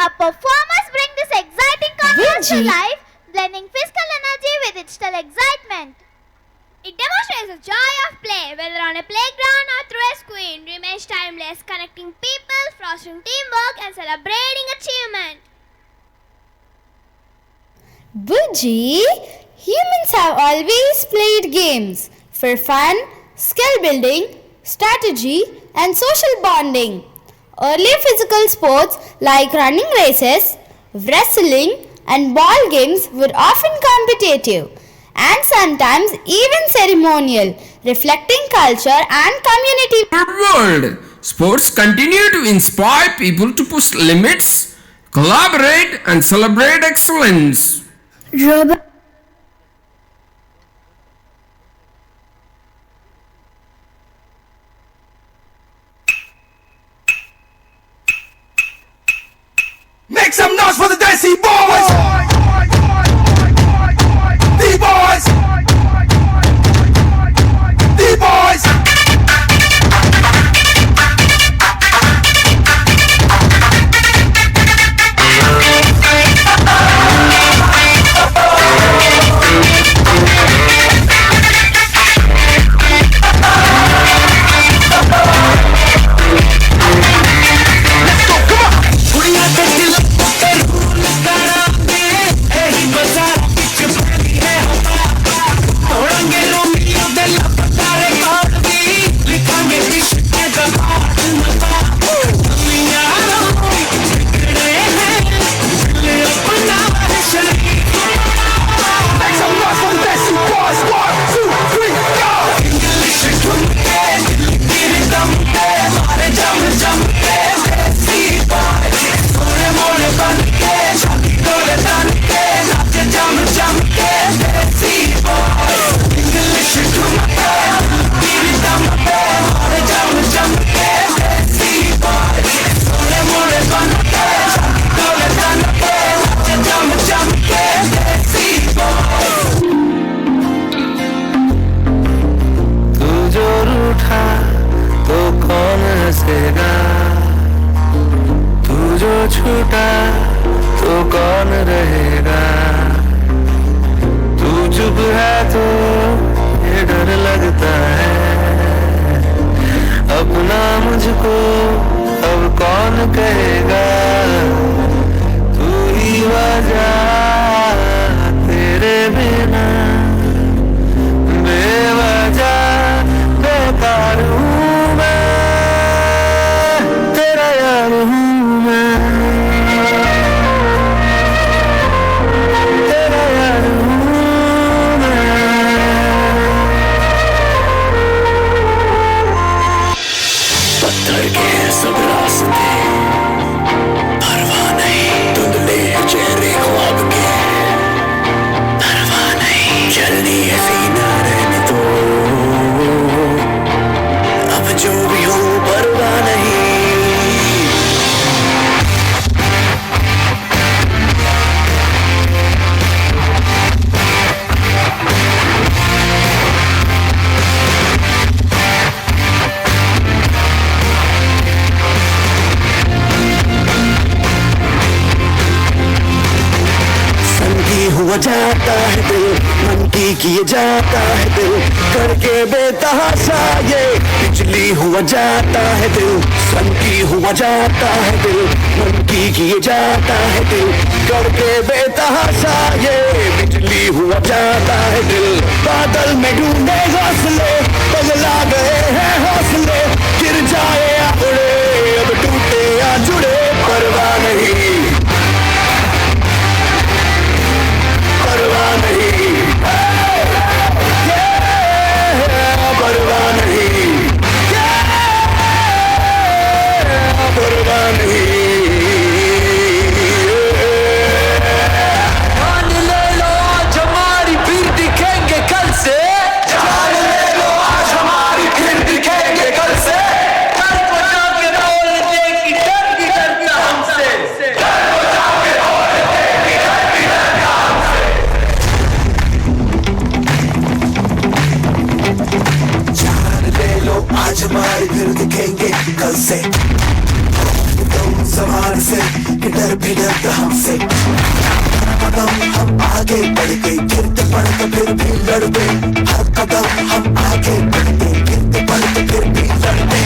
Our performers bring this exciting contrast to life, blending physical energy with digital excitement. It demonstrates the joy of play, whether on a playground or through a screen, remains timeless, connecting people, fostering teamwork and celebrating achievement. Buji, humans have always played games for fun, skill building, strategy and social bonding. Early physical sports like running races, wrestling and ball games were often competitive and sometimes even ceremonial, reflecting culture and community. World. Sports continue to inspire people to push limits, collaborate and celebrate excellence. Make some noise for the Desi Boys! D-Boys! D-Boys! छूटा तो कौन रहेगा तू चुप है तो ये डर लगता है अपना मुझको अब कौन कहेगा तू ही वजह तेरे बिना बेवजह बेकार हूँ मैं तेरा यार हूँ हुआ जाता है दिल मन की किए जाता है दिल करके बेतहाशा ये बिजली हुआ जाता है दिल सन की हुआ जाता है दिल मन की किए जाता है दिल करके बेतहाशा ये बिजली हुआ जाता है दिल बादल में ढूंढे हौसले बदला गए हैं हौसले गिर जाए या उड़े अब टूटे या जुड़े परवाह नहीं परवाह नहीं परवाह नहीं परवाह नहीं जान ले लो आज हमारी फिर दिखेंगे कल से जान ले लो आज हमारी फिर दिखेंगे कल से कि डर भी डरता हमसे। कदम हम आगे बढ़ गए, गिरते पड़ते फिर भी लड़ते। हर कदम हम आगे बढ़ते, गिरते पड़ते फिर भी लड़ते।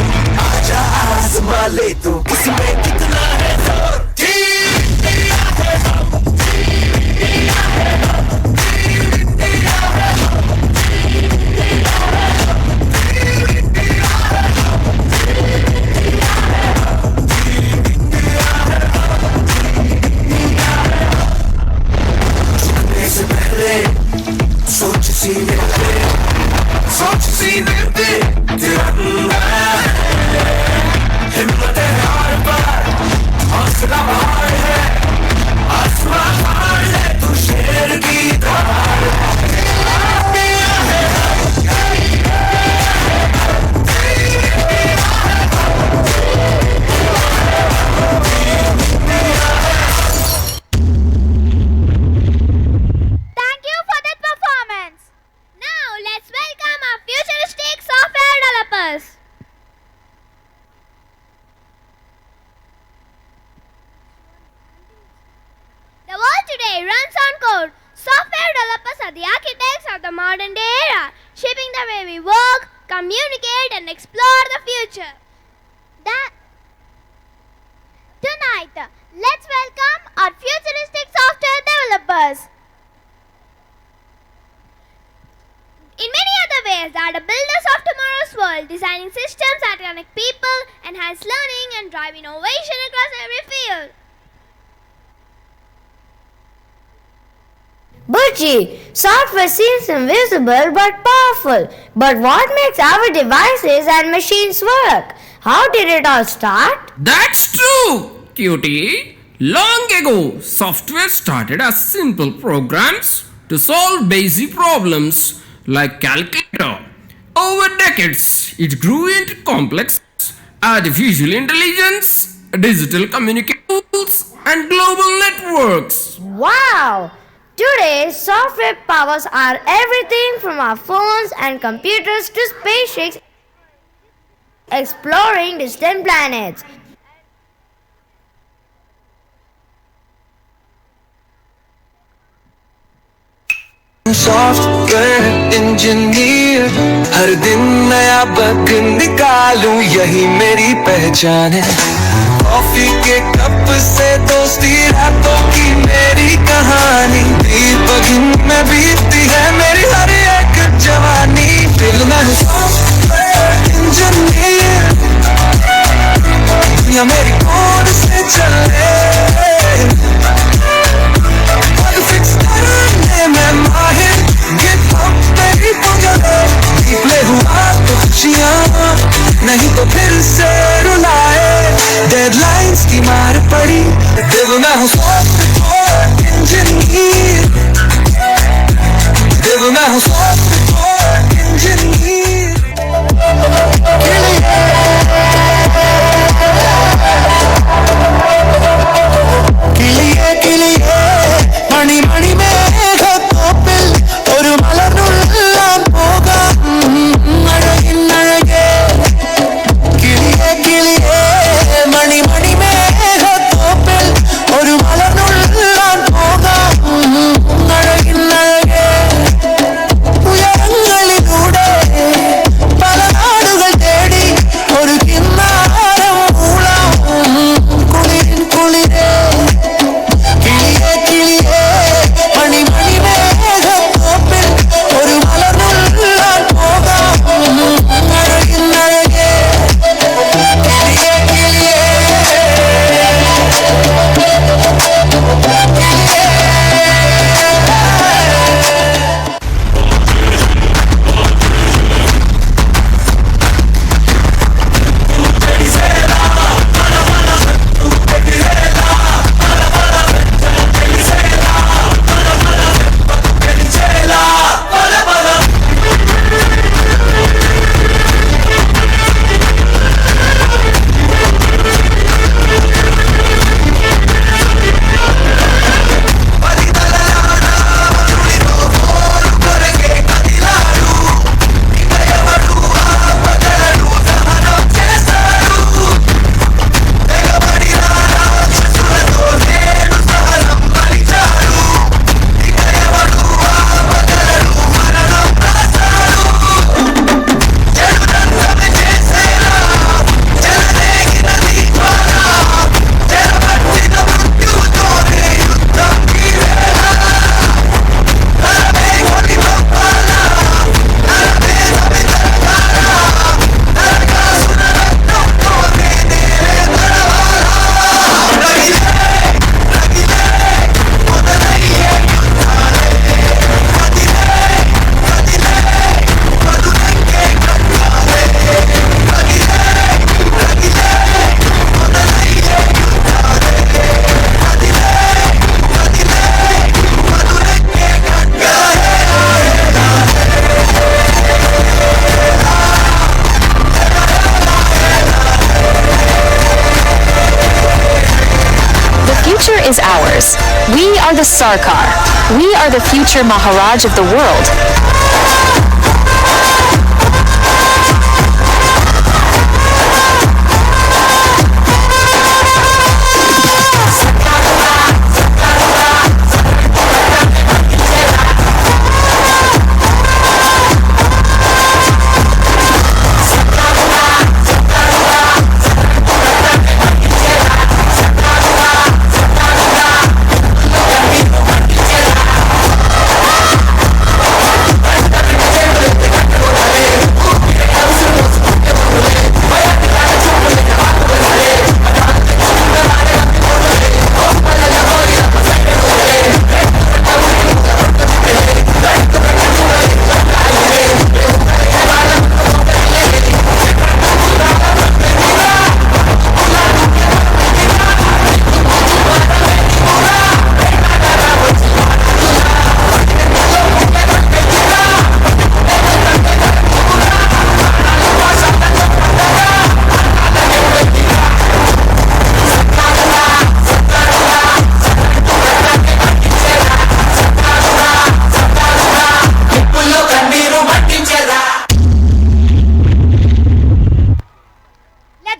आजा आजमा ले तू, किसमें कितना है जोर। सोच सीने पे, सोच सीने पे तिरंगा है। हिम्मत है हार पर, हौसला बहार है। आसमां फाड़ है, तू शेर की धार है। Thank you for that performance. Now let's welcome our futuristic software developers. The world today runs on code. Software developers are the architects of the modern day era, shaping the way we work, communicate, and explore the future. Tonight, let's welcome our futuristic software developers. In many other ways, they are the builders of tomorrow's world, designing systems that connect people, enhance learning, and drive innovation across every field. Burji, software seems invisible but powerful. But what makes our devices and machines work? How did it all start? That's true, cutie. Long ago, software started as simple programs to solve basic problems like calculator. Over decades, it grew into complex artificial intelligence, digital communication tools, and global networks. Wow! Today, software powers our everything from our phones and computers to spaceships exploring distant planets. Software engineer, हर दिन नया bug निकालूं, यही मेरी पहचान है। Coffee के cup से दोस्ती, रातों की मेरी कहानी। दीपक में बीतती है मेरी हर एक जवानी। दिल में सॉफ्टवेयर इंजीनियर, दुनिया मेरी कौन से चले। फिक्स करने में माहिर, गिटहब पे ही पगले। निकले हुआ तो खुशियाँ, नहीं तो फिर से रुलाए। डेडलाइंस की मार पड़ी, दिल में हूँ सॉफ्टवेयर इंजीनियर। दिल में हूँ सॉफ्टवेयर इंजीनियर। കിളിയേ കിളിയേ മണി മണി മേഘത്തോപ്പിൽ ഒരു മലർന്നുള്ളാൻ പോകാം അഴകിൻ അഴകേ. കിളിയേ കിളിയേ മണി മണി മേഘത്തോപ്പിൽ ഒരു മലർന്നുള്ളാൻ പോകാം അഴകിൻ അഴകേ. ഉയരങ്ങളിലൂടെ പല നാടുകൾ തേടി future is ours. We are the Sarkar. We are the future Maharaj of the world.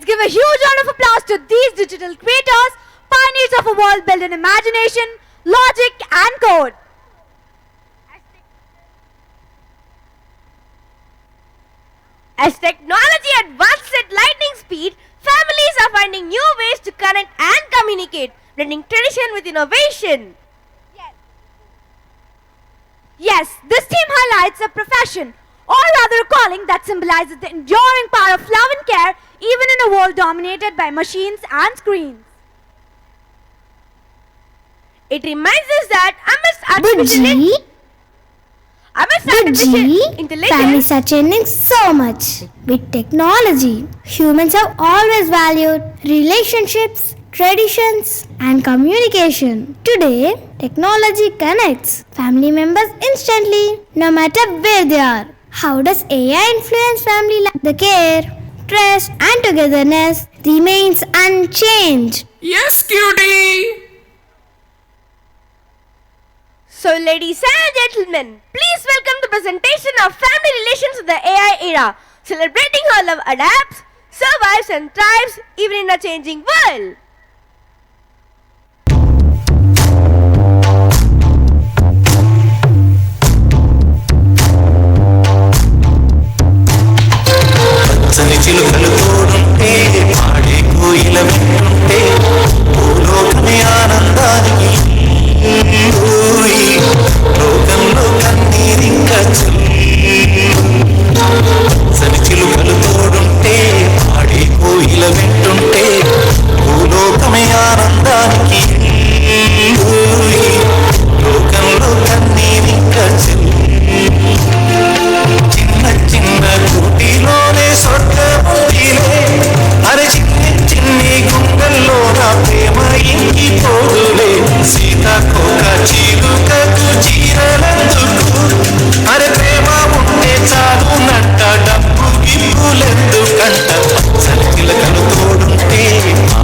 Give a huge round of applause to these digital creators, pioneers of a world built on imagination, logic and code. As technology advances at lightning speed, families are finding new ways to connect and communicate, blending tradition with innovation. Yes, this theme highlights a profession, or rather a calling that symbolizes the enduring power of love and care even in a world dominated by machines and screens. It reminds us that amidst artificial intelligence, families are changing so much. With technology, humans have always valued relationships, traditions, and communication. Today, technology connects family members instantly, no matter where they are. How does AI influence family life? The care, trust, and togetherness remains unchanged. Yes, cutie! So, ladies and gentlemen, please welcome the presentation of family relations in the AI era, celebrating how love adapts, survives, and thrives even in a changing world. చిలుకలు తోడుంటే పాడే కోయిల వెంటుంటే భూలోకమే ఆనందానికి లోకంలో కన్నీరింకా సని చిలుకలు తోడుంటే పాడే కోయిల వెంటుంటే భూలోకమే ఆనందానికి లోకంలో కన్నీరింకా చిన్న చిన్న కుటిలోనే స్వర్గముందిలే అరే చిన్ని చిన్ని గుండెల్లో నా ప్రేమ ఇంకిపోదులే సీతాకోక చిలుకకు చీరలందుకు అరే ప్రేమ ఉంటే చాలు నట్ట డబ్బు గిప్పులెందుకంట సలికిలకలు తోడుంటే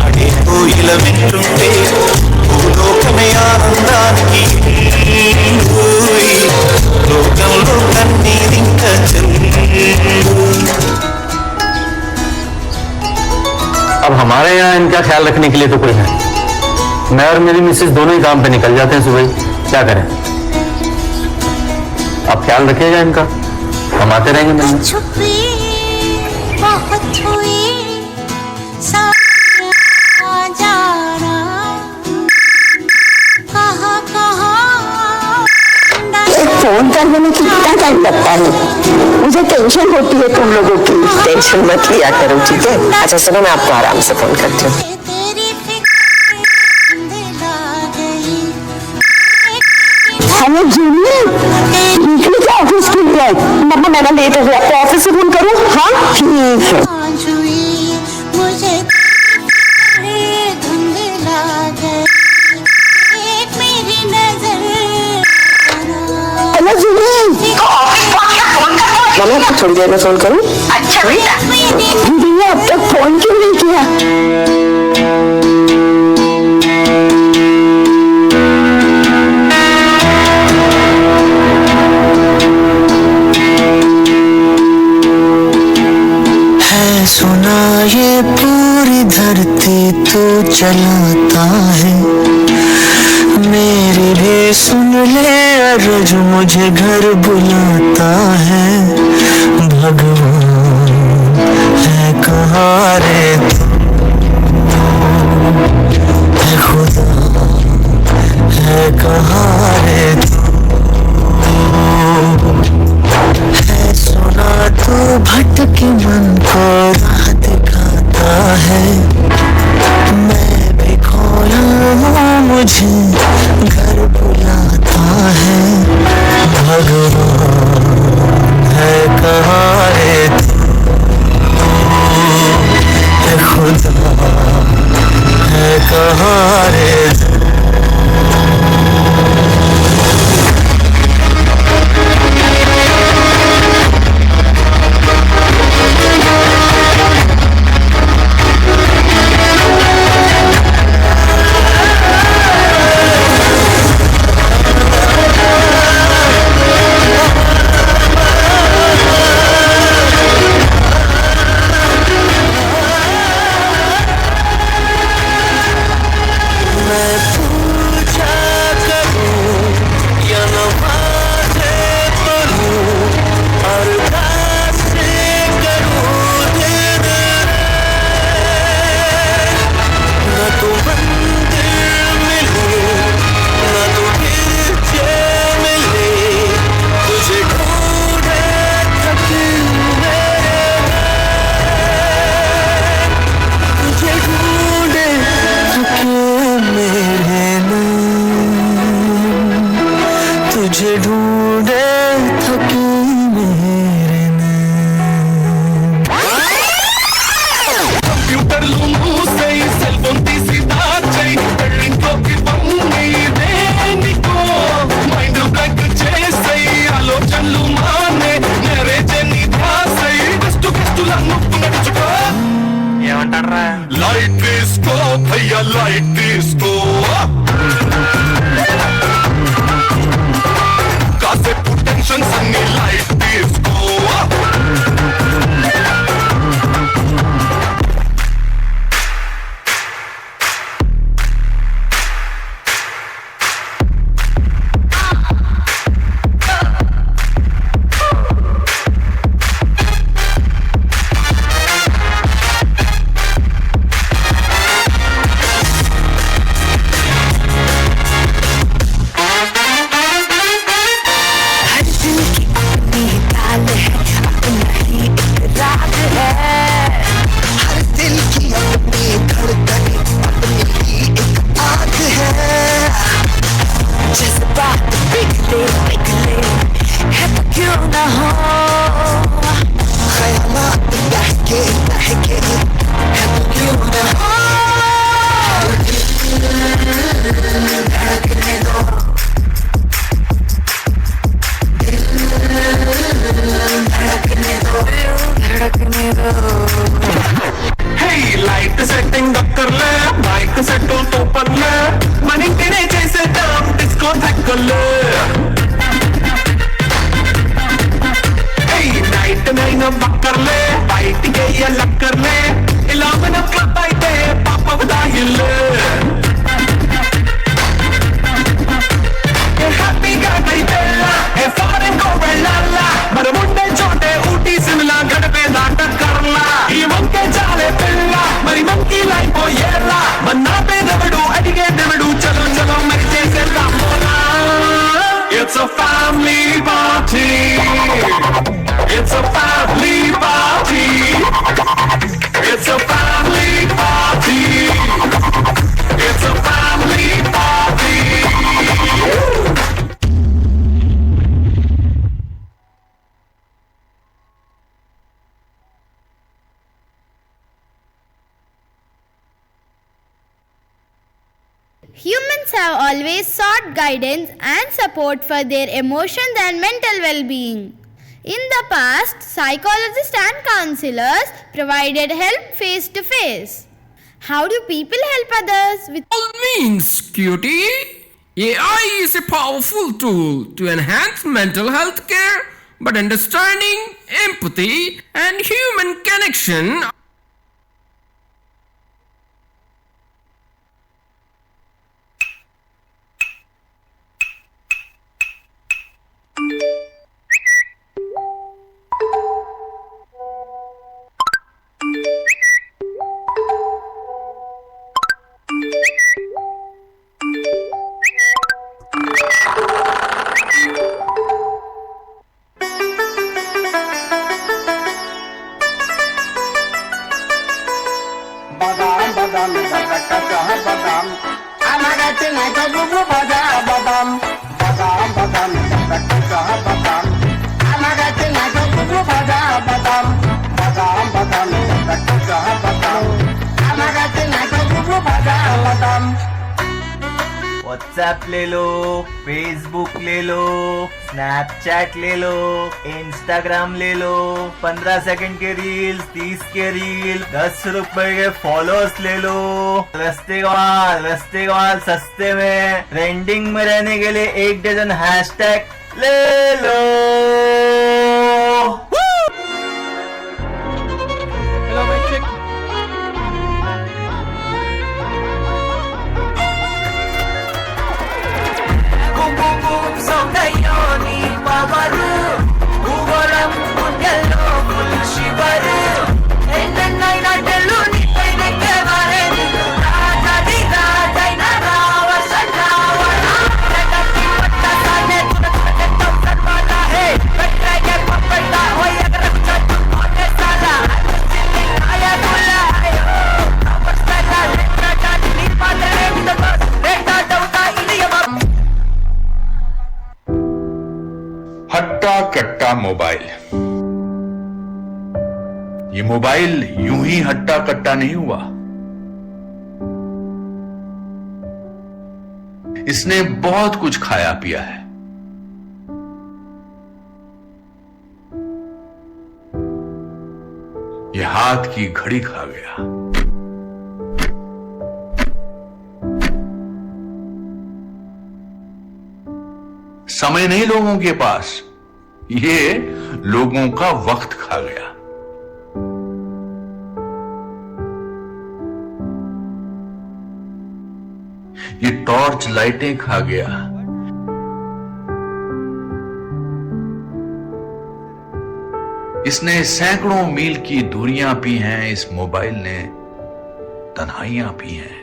ఆడే కోయిల వింటుంటే భూలోకమే ఆనందానికి లోకంలో కన్నీరింక अब हमारे यहाँ इनका ख्याल रखने के लिए तो कोई है। मैं और मेरी मिसेस दोनों ही काम पे निकल जाते हैं सुबह ही। क्या करें? आप ख्याल रखिएगा इनका, हम आते रहेंगे मिलने। फोन करने में कितना टाइम लगता है? मुझे टेंशन होती है तुम लोगों की। टेंशन मत लिया करो, ठीक है? अच्छा सुनो, मैं आपको आराम से फोन करती हूँ। हेलो जूली, निकली क्या ऑफिस के लिए? मम्मा मेरा लेट हो गया, तो ऑफिस से फोन करूँ? हाँ ठीक है। हेलो जूली, मम्मा आपको थोड़ी देर में फोन करूँ? अच्छा बेटा। दीदी ने अब तक फोन क्यों नहीं किया? सुना ये पूरी धरती तो चलाता है, मेरी भी सुन ले अर्ज मुझे घर बुलाता है। भगवान है कहाँ रे तू, है खुदा है कहाँ रे तू, है सुना तो भटके मन को राह दिखाता है। मैं भी खोया हूँ मुझे घर बुलाता है। भगवान है कहाँ रे तू, है खुदा है कहाँ रे तू। तुझे ढूंढे थकी मेरे नैन। कंप्यूटर लूंगू सही సెల్ఫోన్ తీసి దాచేయి పెళ్ళింట్లోకి పంగి దేనికో మైండ్ బ్లాక్ చేసేయి ఆలోచనలు మానే నేరేజే నీ ధ్యాసై కష్టులా నువ్వు నడుచుకో ఏమంటారా లైట్ తీసుకో భయ్యా లైట్ తీసుకో కాసేపు టెన్షన్స్ అన్ని లైట్ తీసుకో लाइट सेटिंग कर ले बाइक सेटल तो पर ले मनी तेरे जैसे दाम डिस्को थक ले नाइट नाइन बकर ले बाइट के ये लग कर ले इलावन क्लब बाइटे पापा बधाई ले हैप्पी गाड़ी बेला ए फॉरेन को बेला मर मुंडे छोटे ऊटी शिमला गढ़ पे नाटक करला ఈ వంకే చాలే పిల్ల మరి మంకీ లైఫ్ పోయేలా మన్నా पे దవడు అడిగే దవడు చలో చలో మరి చేసేలా Mona It's a family party It's a family party It's a family party It's a family party Humans have always sought guidance and support for their emotions and mental well-being. In the past, psychologists and counselors provided help face to face. How do people help others with All means, cutie. AI is a powerful tool to enhance mental health care, but understanding, empathy, and human connection नाचा गुगु बाजा बादाम बादाम बादाम कच्चा बादाम नाचे नाचा गुगु बाजा बादाम बादाम बादाम कच्चा बादाम नाचे नाचा गुगु बाजा बादाम। व्हाट्सएप ले लो, फेसबुक ले लो, स्नैपचैट ले लो, इंस्टाग्राम ले लो, 15 सेकंड के रील्स, 30 के रील, 10 रुपए के फॉलोअर्स ले लो। रस्ते कमाल सस्ते में ट्रेंडिंग में रहने के लिए 1 डजन हैशटैग ले लो। हट्टा कट्टा मोबाइल। ये मोबाइल यूं ही हट्टा कट्टा नहीं हुआ। इसने बहुत कुछ खाया पिया है। ये हाथ की घड़ी खा गया। समय नहीं लोगों के पास, ये लोगों का वक्त खा गया। ये टॉर्च लाइटें खा गया। इसने सैकड़ों मील की दूरियां पी हैं। इस मोबाइल ने तन्हाइयां पी हैं।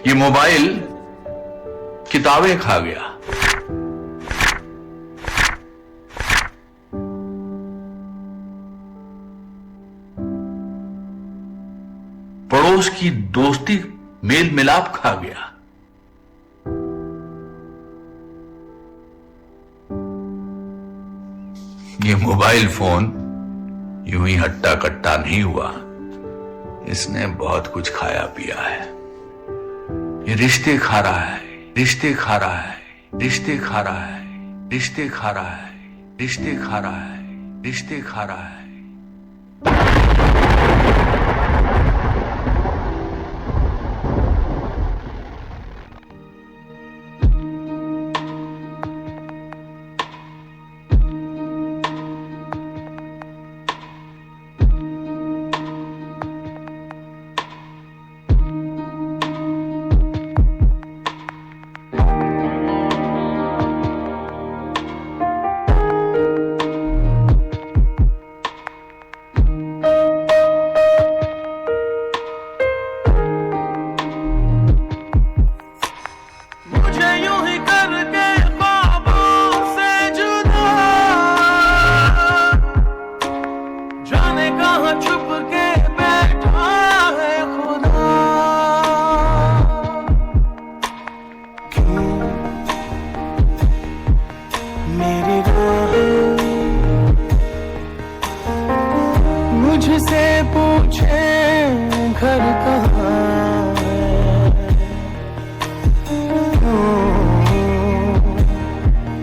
ये मोबाइल किताबें खा गया। पड़ोस की दोस्ती मेल मिलाप खा गया। ये मोबाइल फोन यूं ही हट्टा कट्टा नहीं हुआ। इसने बहुत कुछ खाया पिया है। ये रिश्ते खा रहा है, रिश्ते खा रहा है, रिश्ते खा रहा है, रिश्ते खा रहा है, रिश्ते खा रहा है, रिश्ते खा रहा है। मुझसे पूछे घर कहाँ है,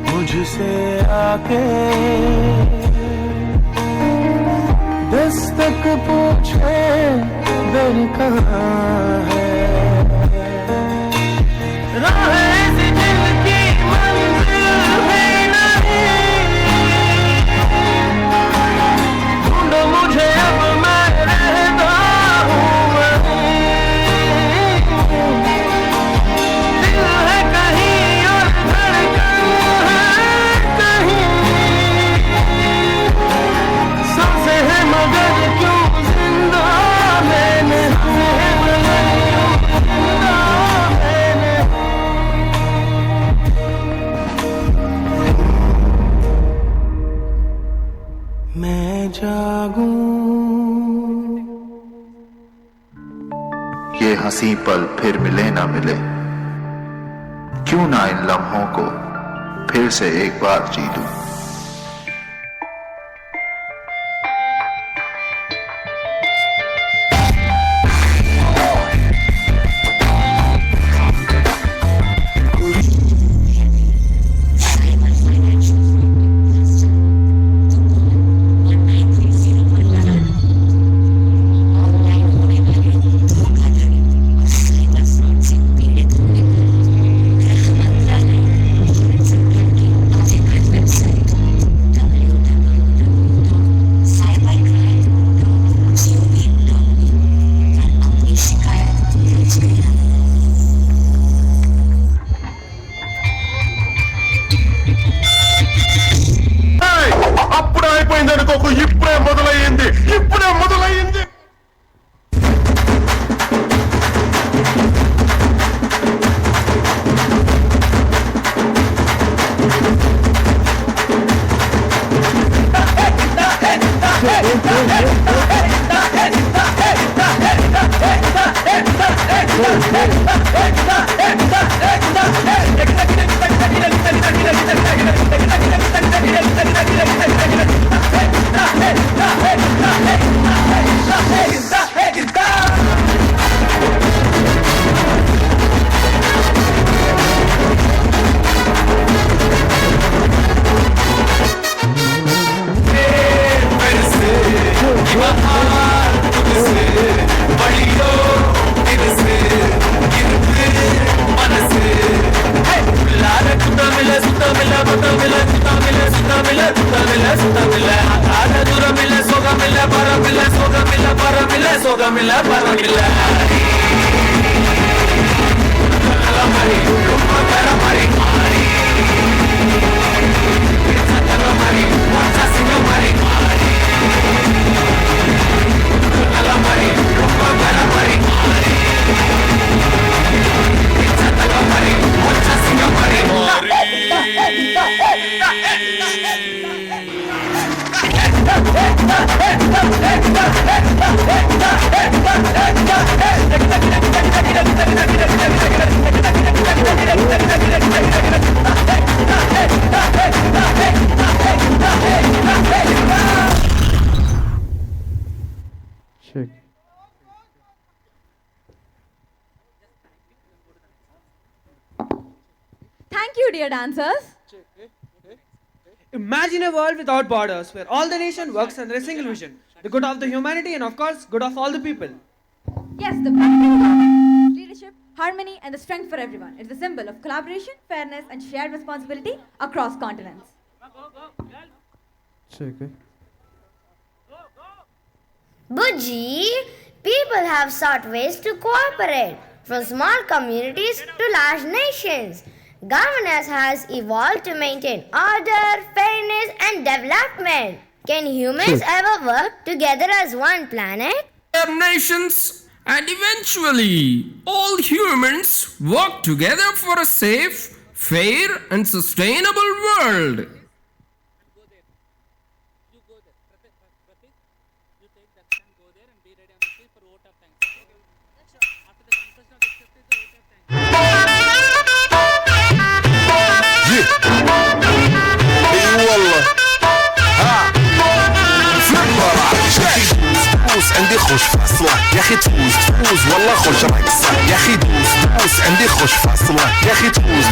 मुझसे आके दस्तक पूछे दर कहाँ है। राह ऐसी दिल की मंजिल है नहीं, ढूंढो मुझे अब मैं रहता हूँ वहीं। दिल है कहीं और धड़कन है कहीं, सांसें हैं मगर क्यों जिंदा है नहीं। मैं जागूं, ये हंसी पल फिर मिले ना मिले, क्यों ना इन लम्हों को फिर से एक बार जी लूं। Thank you, dear dancers. Imagine a world without borders, where all the nation works under a single vision, the good of the humanity and of course, good of all the people. Yes, the practical leadership, harmony and the strength for everyone. It's a symbol of collaboration, fairness and shared responsibility across continents. Buji, people have sought ways to cooperate, from small communities to large nations. Governance has evolved to maintain order, fairness and development. Can humans ever work together as one planet? Nations and eventually all humans work together for a safe, fair and sustainable world. عندي خوش فاصلة يا اخي تفوز والله خوش رقصة يا اخي دوس عندي خوش فاصلة يا اخي تفوز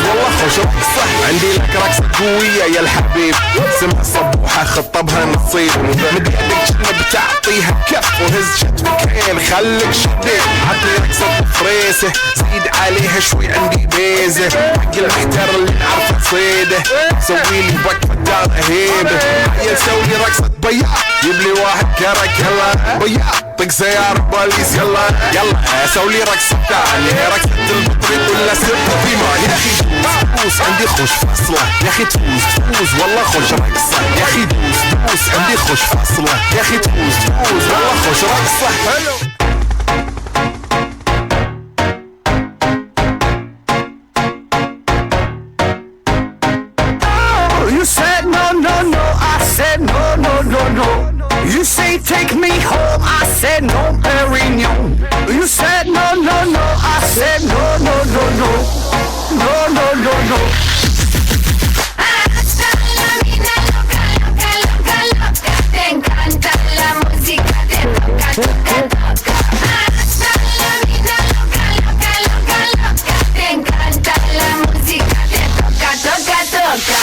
والله خوش رقصة عندي لك رقصة قوية يا الحبيب سمع صبوحة خطبها نصيب مد يدك شنب تعطيها كف وهز شتفك خليك شديد عطني رقصة فريسة زيد عليها شوي عندي بيزة حق المحتر اللي نعرفه تصيده سويلي وقفة دار هيبة عيل سوي رقصة بياع يبلي واحد كرك يلا بياع طق سيارة بوليس يلا يلا سوي رقصة ثانية رقصة البطريق ولا سرقة في ما يا اخي دوس عندي خوش فاصلة يا اخي تفوز والله خوش رقصة يا اخي دوس عندي خوش فاصلة يا اخي تفوز والله خوش رقصة حلو You said no, no, no, I said no, no, no. take me home. I said no, Perignon. You said no, no, no. I said no, no, no, no. No, no, no, no. Hasta la vida loca, loca, loca, loca. Te encanta la música, te toca, toca, toca. Hasta la vida loca, loca, loca, loca. Te encanta la música, te toca, toca, toca.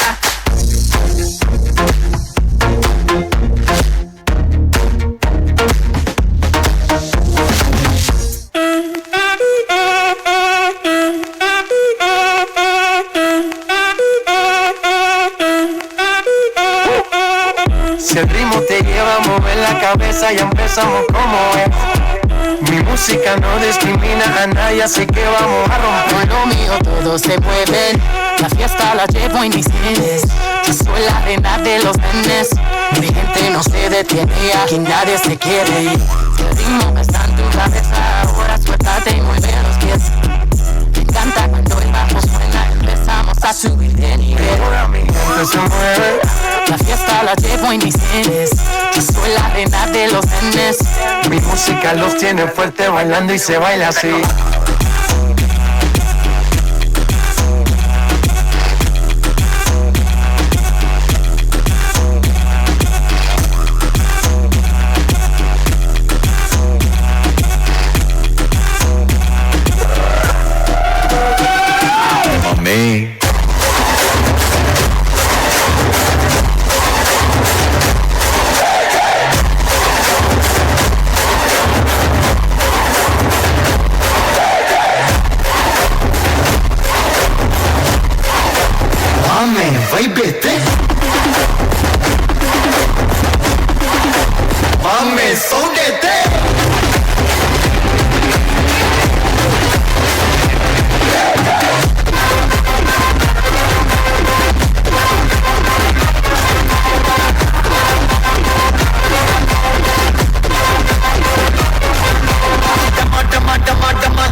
Si el ritmo te lleva a mover la cabeza, ya empezamos como es. Mi música no discrimina a nadie, así que vamos a romper. Con lo mío todos se mueven, la fiesta la llevo en mis genes. Yo soy la reina de los nenes, mi gente no se detiene, aquí nadie se quiere ir. Si el ritmo está en tu cabeza, ahora suéltate y mueve los pies. Me encanta cuando el bajo suena, empezamos a subir de nivel. Ahora mi gente se mueve. La fiesta la llevo en mis genes, yo soy la reina de los nenes. Mi música los tiene fuerte bailando y se baila así. Mami. Vai bete. Mame, sondete.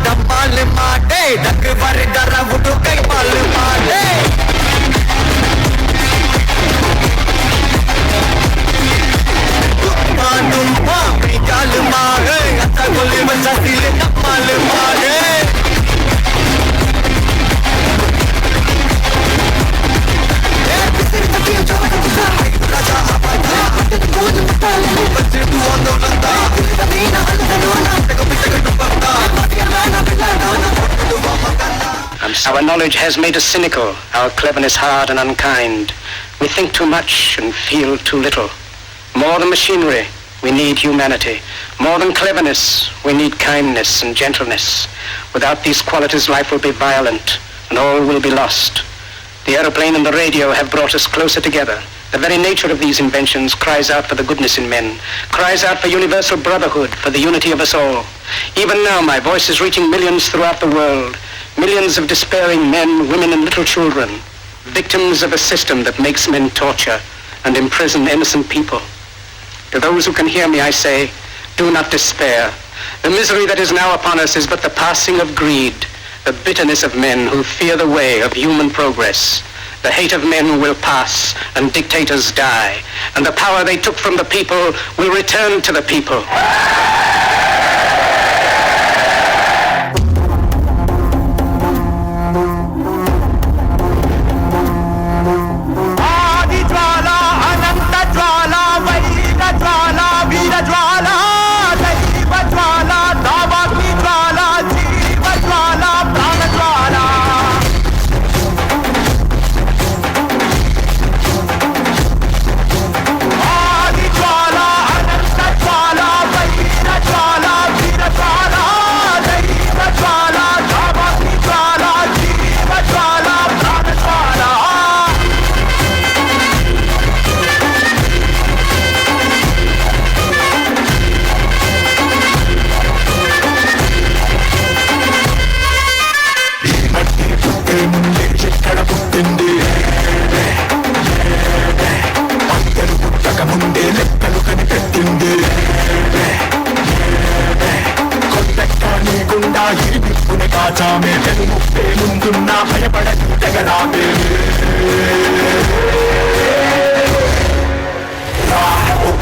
Damalle mate, dak var dara vudu kai mal mate. Our knowledge has made us cynical, our cleverness hard and unkind. We think too much and feel too little. More than machinery, we need humanity. More than cleverness, we need kindness and gentleness. Without these qualities, life will be violent and all will be lost. The aeroplane and the radio have brought us closer together. The very nature of these inventions cries out for the goodness in men, cries out for universal brotherhood, for the unity of us all. Even now, my voice is reaching millions throughout the world, millions of despairing men, women, and little children, victims of a system that makes men torture and imprison innocent people. To those who can hear me, I say, do not despair. The misery that is now upon us is but the passing of greed, the bitterness of men who fear the way of human progress. The hate of men will pass and dictators die, and the power they took from the people will return to the people.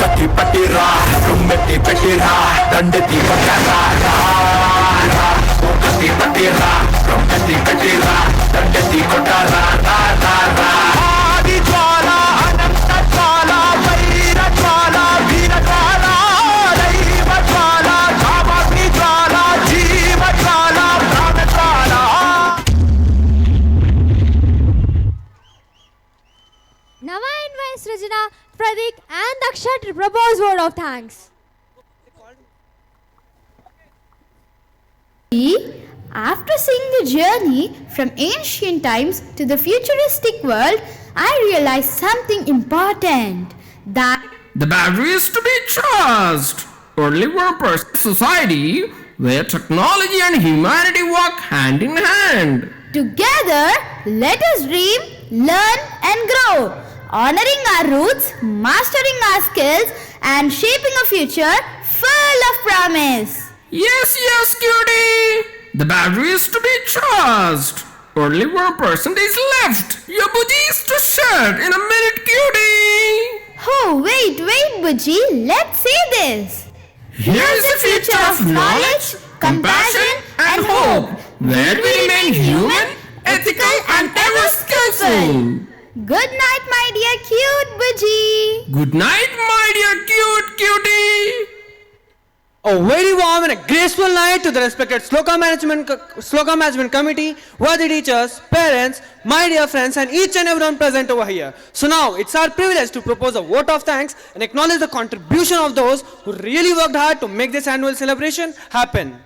కత్తి పట్టిరా రుమ్మెత్తి పెట్టిరా దండెత్తి పట్టరా కత్తి పట్టిరా రుమ్మెత్తి పెట్టిరా దండెత్తి కొట్టారా ఆది జ్వాల అనంత జ్వాల వైర జ్వాల వీర జ్వాల దైవ జ్వాల కామాగ్ని జ్వాల జీవ జ్వాల ప్రాణ జ్వాల. Now I invite Srijana, Pratik and Akshat to propose word of thanks. After seeing the journey from ancient times to the futuristic world, I realized something important. That The battery is to be charged. Only one-person society where technology and humanity walk hand in hand. together, let us dream, learn and grow, honoring our roots, mastering our skills and shaping a future full of promise. Yes, cutie. The battery is to be charged. Only 1% is left. Your booty is to shut in a minute, cutie. Oh, wait, Buji. Let's see this. Here's the future of knowledge, compassion and hope, where we remain human, ethical and ever skillful. Good night, my dear cute Buji. Good night, my dear cute cutie. A very warm and a graceful night to the respected Sloka Management Committee, worthy teachers, parents, my dear friends and each and everyone present over here. So now it's our privilege to propose a vote of thanks and acknowledge the contribution of those who really worked hard to make this annual celebration happen.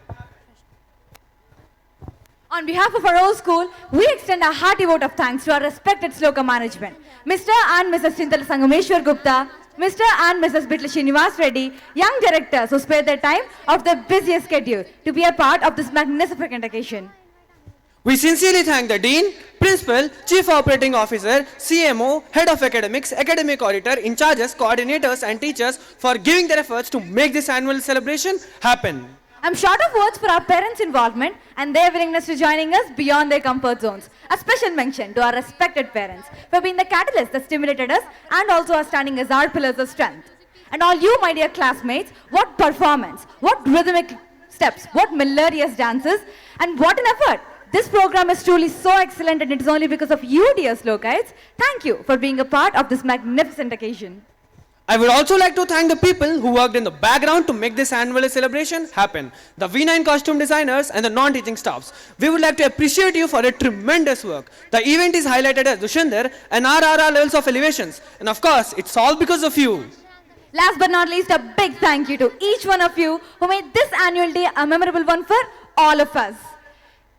On behalf of our whole school, we extend a hearty vote of thanks to our respected Sloka management, Mr. and Mrs. Chintala Sangameshwar Gupta, Mr. and Mrs. Bitla Srinivas Reddy, young directors who spared their time of their busiest schedule to be a part of this magnificent occasion. We sincerely thank the Dean, Principal, Chief Operating Officer, CMO, Head of Academics, Academic Auditor, in charges, coordinators and teachers for giving their efforts to make this annual celebration happen. I'm short of words for our parents' involvement and their willingness to joining us beyond their comfort zones. A special mention to our respected parents for being the catalyst that stimulated us and also are standing as our pillars of strength. And all you, my dear classmates, what performance, what rhythmic steps, what melodious dances, and what an effort. This program is truly so excellent and it is only because of you, dear Slokites. Thank you for being a part of this magnificent occasion. I would also like to thank the people who worked in the background to make this annual celebration happen. The V9 costume designers and the non-teaching staffs. We would like to appreciate you for your tremendous work. The event is highlighted as Dushinder and RRR levels of elevations. And of course, it's all because of you. Last but not least, a big thank you to each one of you who made this annual day a memorable one for all of us.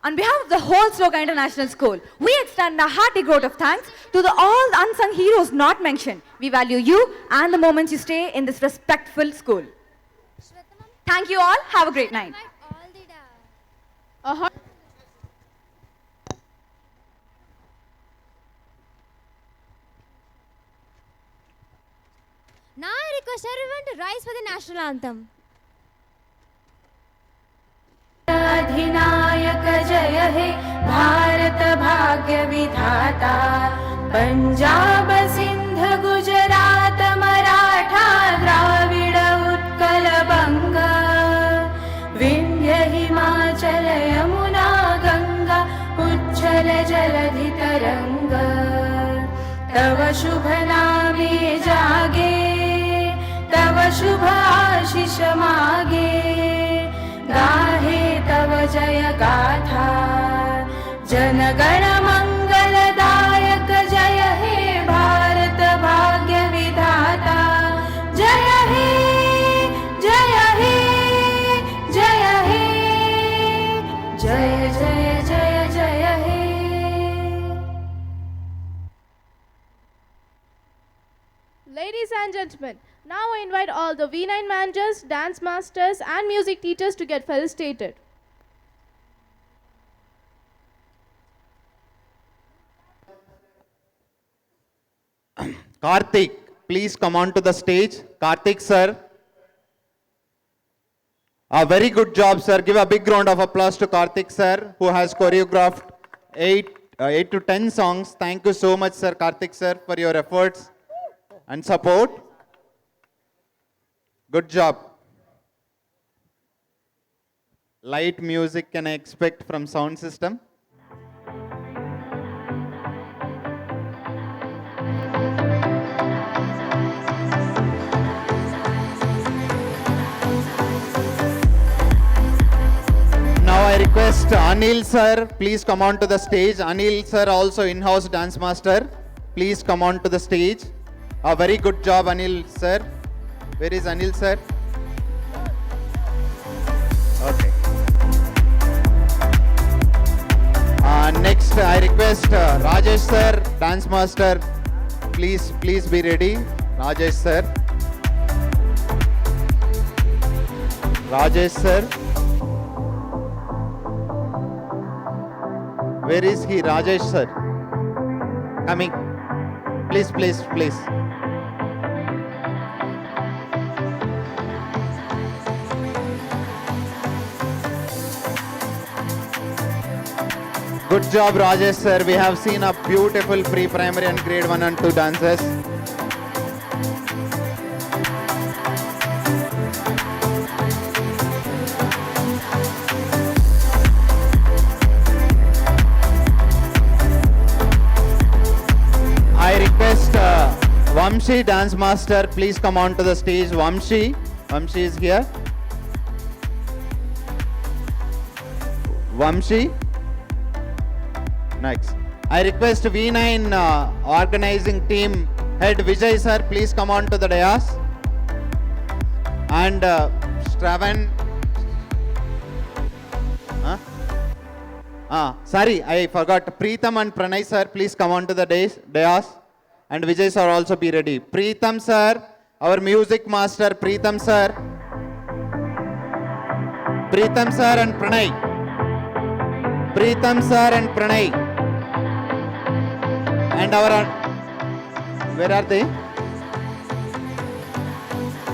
On behalf of the whole Sloka International School, we extend a hearty vote of thanks to the all unsung heroes not mentioned. We value you and the moments you stay in this respectful school. Thank you all. Have a great night. Now I request everyone to rise for the national anthem. अधिनायक जय हे भारत भाग्य विधाता पंजाब सिंध गुजरात मराठा द्राविड उत्कल बंग विंध्य हिमाचल यमुना गंगा उच्छल जलधि तरंग तव शुभ नामे जागे तव शुभ आशीष मागे गाहे तव जय गाथा जनगण मंगलदायक जय हे भारत भाग्य विधाता जय हे जय हे जय हे जय जय जय जय हे. Ladies and gentlemen, now I invite all the V9 managers, dance masters and music teachers to get felicitated. Karthik, please come on to the stage. Karthik sir. A very good job sir. Give a big round of applause to Karthik sir who has choreographed 8 to 10 songs. Thank you so much sir, Karthik sir, for your efforts and support. Good job. Light music can I expect from sound system? Now I request Anil sir, please come on to the stage. Anil sir, also in-house dance master. Please come on to the stage. A very good job, Anil sir. Where is Anil sir? Okay. Next, I request Rajesh sir, dance master. Please be ready. Rajesh sir. Rajesh sir. Where is he? Rajesh sir. Coming. Please. Good job, Rajesh sir. We have seen a beautiful pre-primary and grade 1 and 2 dances. I request Vamshi, dance master, please come on to the stage. Vamshi is here. Vamshi. Next. I request V9 organizing team head Vijay sir, please come on to the dais. And Stravan. Sorry, I forgot. Preetham and Pranay sir, please come on to the dais. And Vijay sir also be ready. Preetham sir, our music master, Preetham sir. Preetham sir and Pranay. Preetham sir and Pranay. And our, where are they?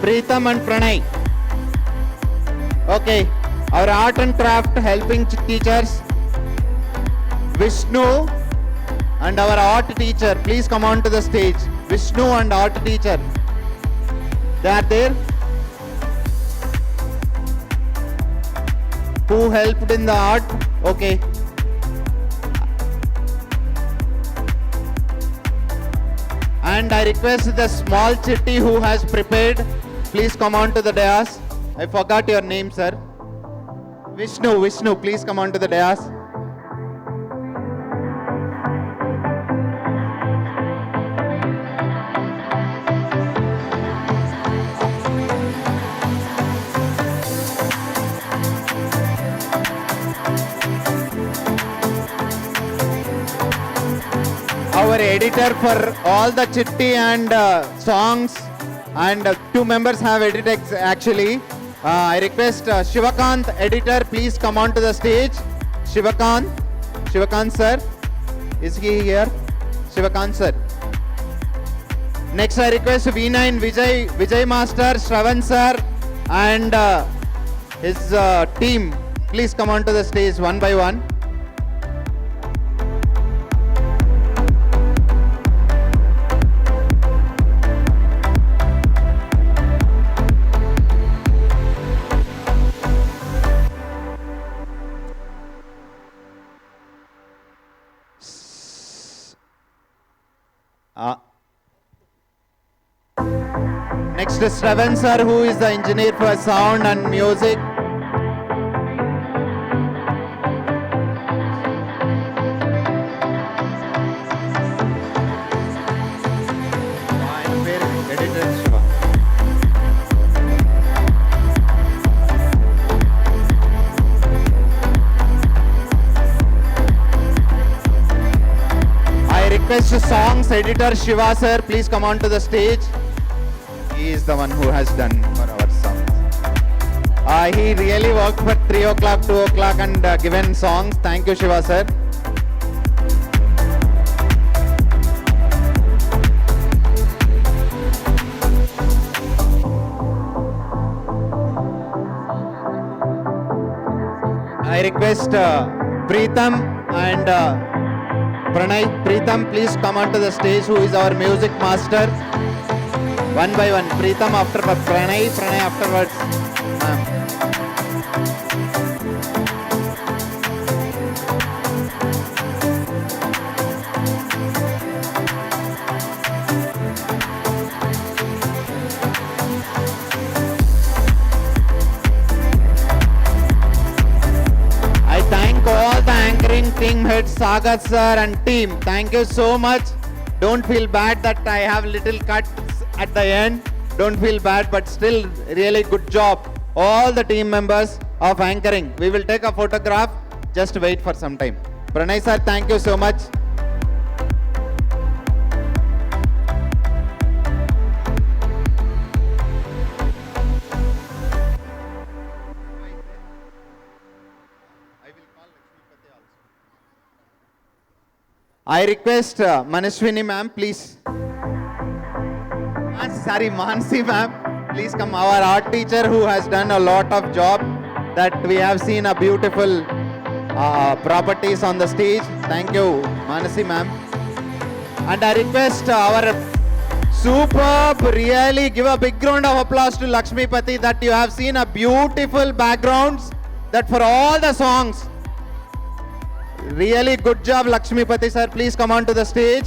Preetham and Pranay. Okay, our art and craft helping teachers, Vishnu and our art teacher, please come on to the stage. Vishnu and art teacher. They are there. Who helped in the art? Okay. And I request the small chitty who has prepared, please come on to the dais. I forgot your name, sir. Vishnu, please come on to the dais. Our editor for all the chitti and songs, and 2 members have edited actually. I request Shivakant, editor, please come on to the stage. Shivakant sir, is he here? Shivakant sir. Next I request V9 Vijay master, Shravan sir and his team, please come on to the stage one by one. Next is Shravan sir, who is the engineer for sound and music. I request songs editor Shiva sir, please come on to the stage. He is the one who has done for our songs. He really worked for 3 o'clock, 2 o'clock and given songs. Thank you, Shiva sir. I request Preetham and Pranay. Preetham, please come onto the stage, who is our music master. One by one. Preetham after Pranay, Pranay afterwards. Ma'am. I thank all the anchoring team heads, Sagar sir and team. Thank you so much. Don't feel bad that I have little cuts at the end. Don't feel bad, but still really good job. All the team members of anchoring. We will take a photograph. Just wait for some time. Pranay sir, thank you so much. I request Manashwini ma'am, please. Sorry, Mansi ma'am, please come. Our art teacher who has done a lot of job that we have seen a beautiful properties on the stage. Thank you, Manasi ma'am. And I request our superb, really give a big round of applause to Lakshmi Pati that you have seen a beautiful backgrounds that for all the songs. Really good job, Lakshmi Pati sir. Please come on to the stage.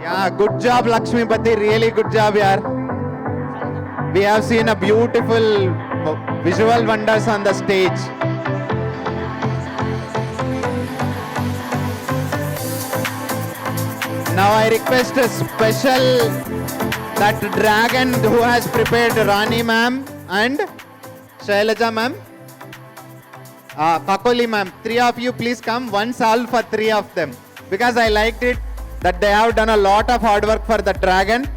Yeah, good job, Lakshmi Pati. Really good job, yaar. We have seen a beautiful visual wonders on the stage. Now I request a special that dragon who has prepared Rani ma'am and Shailaja ma'am, Kakoli ma'am. Three of you please come. One salve for three of them because I liked it that they have done a lot of hard work for the dragon.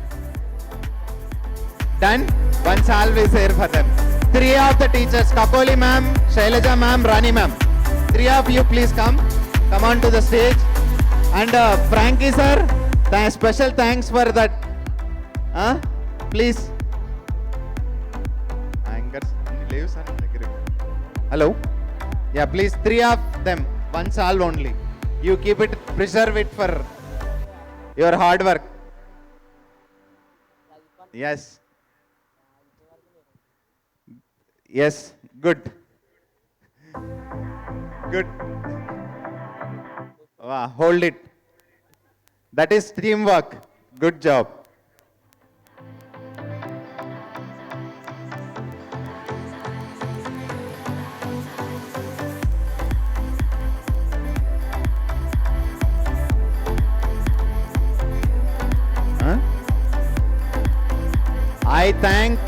Done. One salve is here for them. Three of the teachers, Kakoli ma'am, Shailaja ma'am, Rani ma'am. Three of you please come. Come on to the stage. And Frankie sir, special thanks for that. Please. Hello. Yeah, please. Three of them. One salve only. You keep it, preserve it for your hard work. Yes. Yes, good. Good. Wow, hold it. That is teamwork. Good job. I thank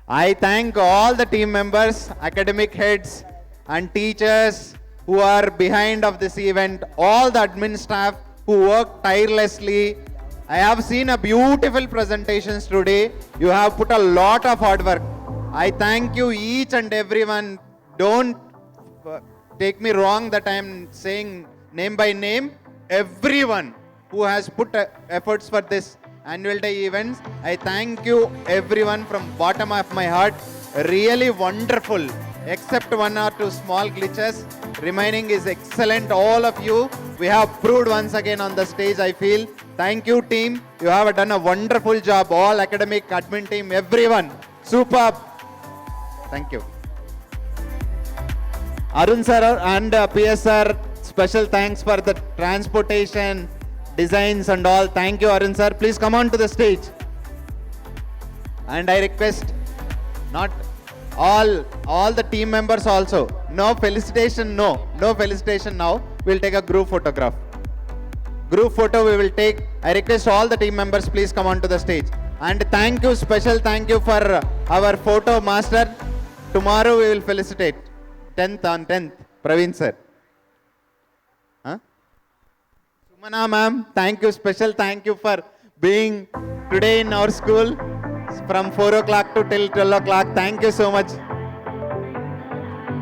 I thank all the team members, academic heads and teachers who are behind of this event, all the admin staff who work tirelessly. I have seen a beautiful presentations today. You have put a lot of hard work. I thank you each and everyone. Don't take me wrong that I am saying name by name. Everyone who has put efforts for this annual day events. I thank you everyone from bottom of my heart. Really wonderful. Except one or two small glitches. Remaining is excellent. All of you. We have proved once again on the stage, I feel. Thank you team. You have done a wonderful job. All academic, admin team, everyone. Superb. Thank you. Arun sir and PS sir, special thanks for the transportation, designs and all. Thank you Arun sir. Please come on to the stage. And I request not all the team members also. No felicitation, no felicitation now. We'll take a group photograph. Group photo we will take. I request all the team members please come on to the stage. And thank you, special thank you for our photo master. Tomorrow we will felicitate. 10th on 10th, Praveen sir. Sumana ma'am, thank you, special thank you for being today in our school from 4 o'clock to till 12 o'clock. Thank you so much.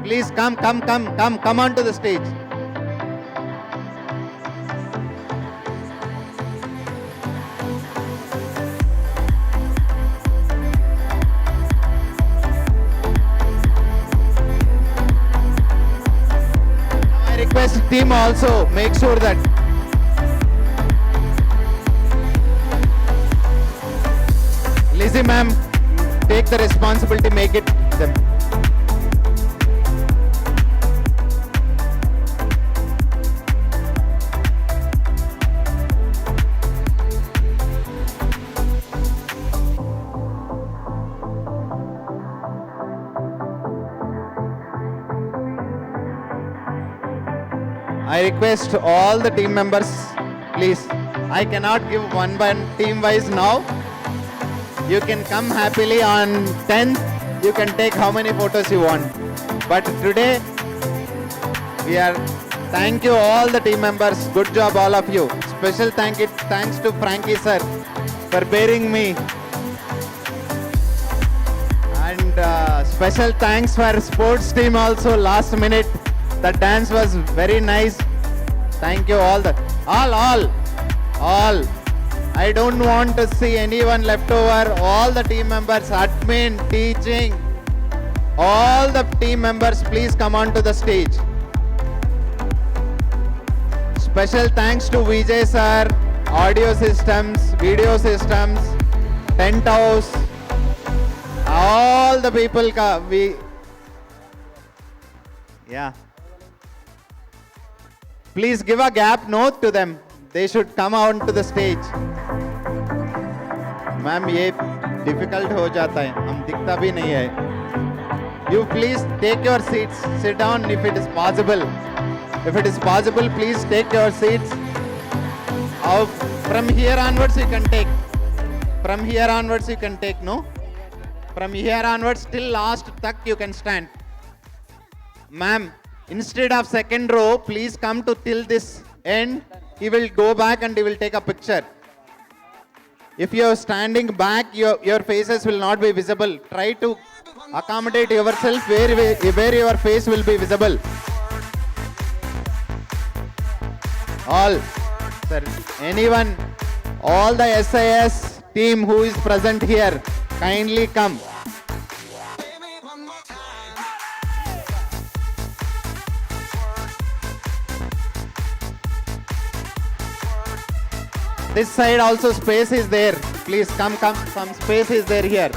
Please come onto the stage. I request team also make sure that Lizzie ma'am, take the responsibility, make it them. I request all the team members, please. I cannot give one by team wise now. You can come happily on 10th. You can take how many photos you want. But today, thank you all the team members. Good job all of you. Special thanks to Frankie sir for bearing me. And special thanks for sports team also last minute. The dance was very nice. Thank you all. I don't want to see anyone left over. All the team members, admin, teaching, all the team members, please come on to the stage. Special thanks to Vijay sir, audio systems, video systems, tent house, all the people. Please give a gap note to them. They should come out to the stage. Ma'am ये difficult हो जाता है, हम दिखता भी नहीं है. You please take your seats. Sit down if it is possible. If it is possible, please take your seats. From here onwards you can take. From here onwards you can take, no? From here onwards till last tak you can stand. Ma'am, instead of second row, please come to till this end. He will go back and he will take a picture. If you are standing back, your faces will not be visible. Try to accommodate yourself where your face will be visible. All, sir, anyone, all the SIS team who is present here, kindly come. This side also space is there. Please come. Some space is there here.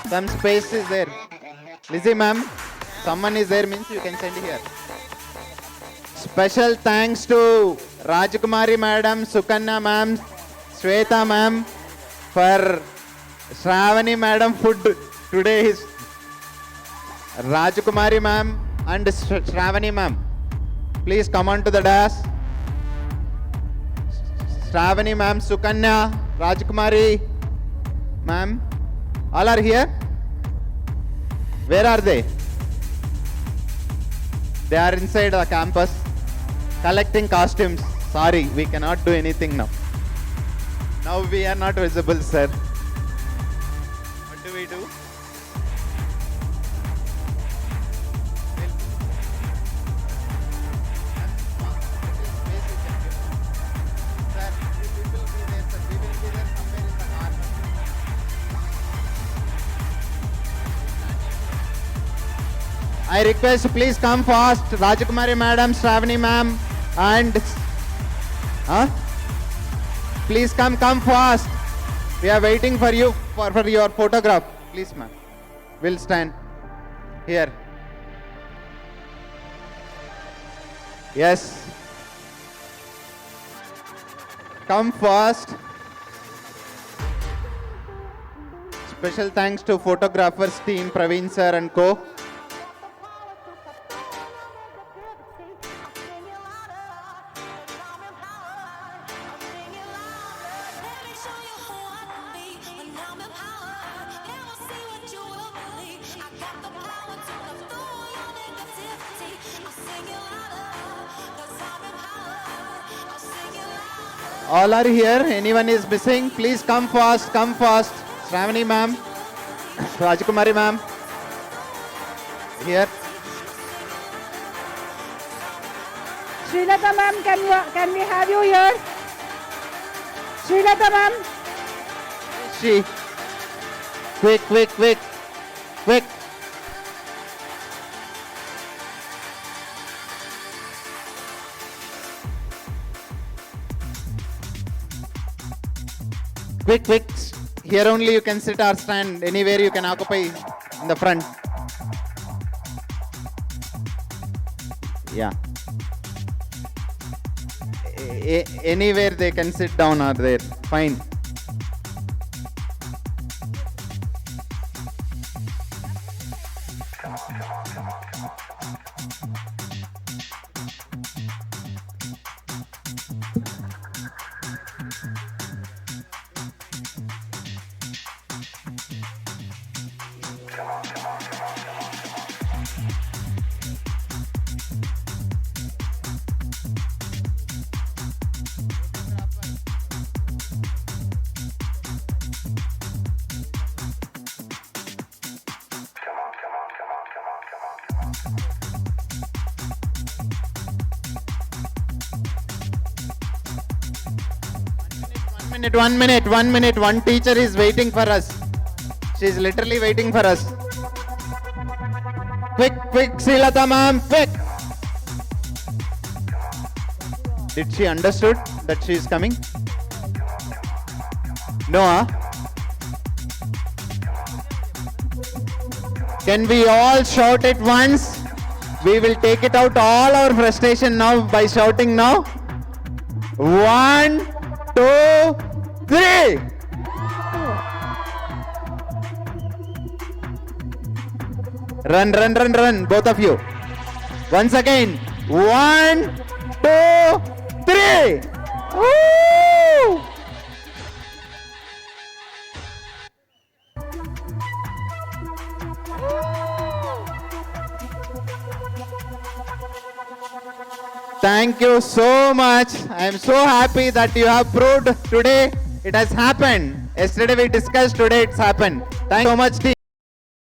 Some space is there. Lizzie ma'am, someone is there means you can send here. Special thanks to Rajkumari madam, Sukanya ma'am, Shweta ma'am for Shravani madam food. Today is Rajkumari ma'am and Shravani ma'am. Please come on to the dais. Shravani ma'am, Sukanya, Rajkumari ma'am, all are here. Where are they? They are inside the campus collecting costumes. Sorry, we cannot do anything now. Now we are not visible, sir. What do we do? I request please come fast, Rajkumari madam, Shravani ma'am, and please come fast. We are waiting for you for your photograph. Please ma'am, we'll stand here. Yes. Come fast. Special thanks to photographers team, Praveen sir and co. All are here. Anyone is missing? Please come fast. Shravani ma'am, Rajkumari ma'am, here. Srilata ma'am, can we have you here? Srilata ma'am. She. Quick. Quick. Here only you can sit or stand. Anywhere you can occupy in the front. Yeah. Anywhere they can sit down or there. Fine. One minute. One teacher is waiting for us. She's literally waiting for us. Quick, Srilata ma'am, quick. Did she understood that she is coming? No, huh? Can we all shout it once? We will take it out all our frustration now by shouting now. 1, 2, 3. Run, both of you. Once again. 1, 2, 3. Woo! Thank you so much. I am so happy that you have proved today it has happened. Yesterday we discussed, today it's happened. Thank you so much, team.